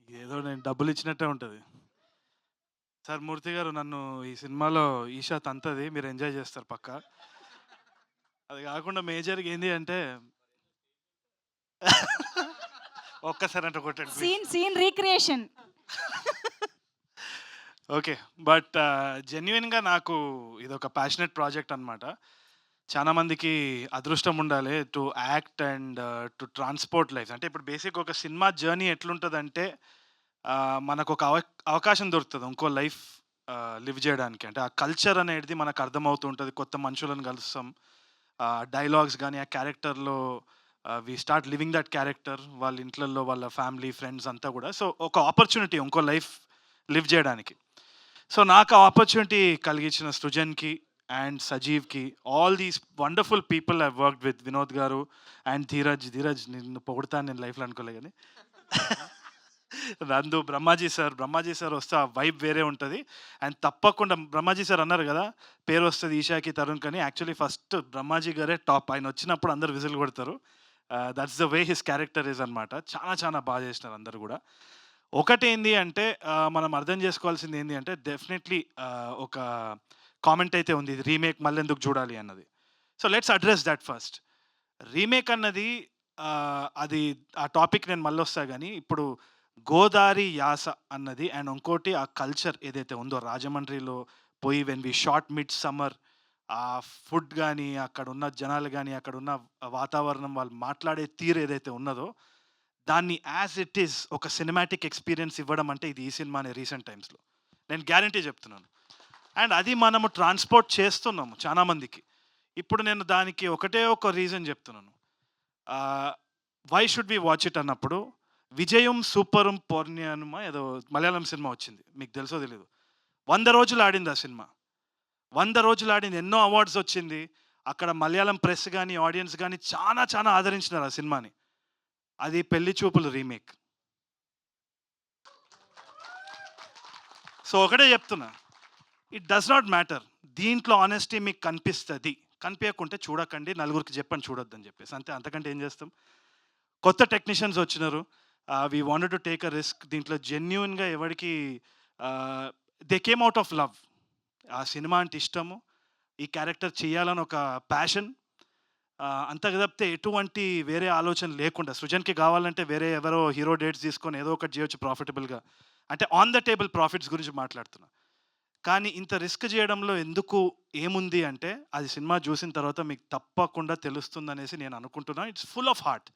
ఏదో నేను డబ్బులిచ్చినట్టే ఉంటది. సార్ మూర్తి గారు నన్ను ఈ సినిమాలో ఈషా తంతది. మీరు ఎంజాయ్ చేస్తారు పక్కా. అది గాకుండా మేజర్‌గా ఏంది అంటే ఒక్కసారి అట్ట కొట్టండి please. Scene recreation. Okay. But జెన్యూన్‌గా నాకు ఇదొక ప్యాషనేట్ ప్రాజెక్ట్ అనమాట. చాలా మందికి అదృష్టం ఉండాలి to act and to transport lives. అంటే ఇప్పుడు బేసిక్‌గా ఒక సినిమా జర్నీ ఎట్లుంటదంటే మనకొక అవకాశం దొరుకుతది. ఇంకో లైఫ్ లివ్ జేయడానికి. అంటే ఆ కల్చర్ అనేది మనకు అర్థమవుతూ ఉంటది. కొత్త మనుషులను కలుస్తాం. డైలాగ్స్ గాని, ఆ క్యారెక్టర్‌లో we start living that character. వాళ్ళ ఇంట్లల్లో వాళ్ళ ఫ్యామిలీ, ఫ్రెండ్స్ అంతా గూడా. సో, ఒక ఆపర్చునిటీ ఇంకో లైఫ్ లివ్ జేయడానికి. సో, నాకు ఆ ఆపర్చునిటీ కలిగించిన సృజన్‌కి అండ్ సజీవ్‌కి, all these wonderful people I worked with Vinod garu and Dheeraj. Dheeraj నిన్ను పొగుడుతాను నేను లైఫ్‌లో అనుకోలే గాని. నందు, బ్రహ్మాజీ సార్ వస్తే ఆ వైబ్ వేరే ఉంటది. అండ్ తప్పకుండా బ్రహ్మాజీ సార్ అన్నారు గదా! పేరొస్తది ఈషాకి, తరుణ్‌కని. యాక్చువల్లీ ఫస్ట్ బ్రహ్మాజీ గారే టాప్. ఆయనొచ్చినప్పుడు అందరూ విజిల్ కొడతారు. That's the way his character is అనమాట. చాలా చాలా బా చేసినారు అందరూ గూడా. ఒకటేంది అంటే మనం అర్థం చేసుకోవాల్సింది ఏంది అంటే డెఫినెట్‌లీ ఒక కామెంట్ అయితే ఉంది. ఇది రీమేక్ మళ్ళెందుకు జూడాలి అన్నది. So, let's address that first. Remake అన్నది అది ఆ టాపిక్ నేను మళ్ళొస్తా గానీ, ఇప్పుడు గోదారి యాస అన్నది అండ్ ఇంకోటి ఆ కల్చర్ ఏదైతే ఉందో రాజమండ్రిలో పోయి when we shot mid summer, ఆ ఫుడ్ గానీ, అక్కడున్న జనాలు గానీ, అక్కడున్న వాతావరణం, వాళ్ళు మాట్లాడే తీరు ఏదైతే ఉన్నదో, దాన్ని యాజ్ ఇట్ ఈజ్ ఒక సినిమాటిక్ ఎక్స్‌పీరియన్స్ ఇవ్వడం అంటే ఇది ఈ సినిమానే రీసెంట్ టైమ్స్‌లో. నేను గ్యారంటీ చెప్తున్నాను. అండ్ అది మనము ట్రాన్స్‌పోర్ట్ చేస్తున్నాము చాలా మందికి. ఇప్పుడు నేను దానికి ఒకటే ఒక రీజన్ చెప్తున్నాను. Why should we watch it అన్నప్పుడు 'విజయం సూపరం పొర్నియనుమా' ఏదో మలయాళం సినిమా వచ్చింది. మీకు తెలుసో తెలీదో. 100 రోజులు ఆడింది ఆ సినిమా. 100 రోజులు ఆడింది. ఎన్నో అవార్డ్స్ వచ్చింది. అక్కడ మలయాళం ప్రెస్ గాని, ఆడియన్స్ గాని చానా చానా ఆదరించినారు ఆ సినిమాని. అది 'పెళ్లి చూపులు' రీమేక్. సో, ఒకటే చెప్తున్నా. It does not matter. దీంట్లో ఆనెస్టీ మీకు కనిపిస్తది. కనిపియకుంటే చూడకండి. నలుగురికి చెప్పండి చూడొద్దని చెప్పేసి. అంతే, అంతకంటే ఏం చేస్తాం? కొత్త టెక్నీషియన్స్ వచ్చినారు. We wanted to take a risk. దీంట్లో జెన్యూన్‌గా ఎవడికి they came out of love. ఆ సినిమా అంటే ఇష్టము. ఈ క్యారెక్టర్ చేయాలని ఒక ప్యాషన్. అంతకు తప్పితే ఎటువంటి వేరే ఆలోచన లేకుండా సృజన్‌కి కావాలంటే వేరే ఎవరో హీరో డేట్స్ తీసుకొని ఏదో ఒకటి చేయొచ్చు ప్రాఫిటబుల్‌గా. అంటే ఆన్ ద టేబుల్ ప్రాఫిట్స్ గురించి మాట్లాడుతున్నా. కానీ ఇంత రిస్క్ చేయడంలో ఎందుకు ఏముంది అంటే, అది సినిమా చూసిన తర్వాత మీకు తప్పకుండా తెలుస్తుందనేసి నేను అనుకుంటున్నా. It's full of heart.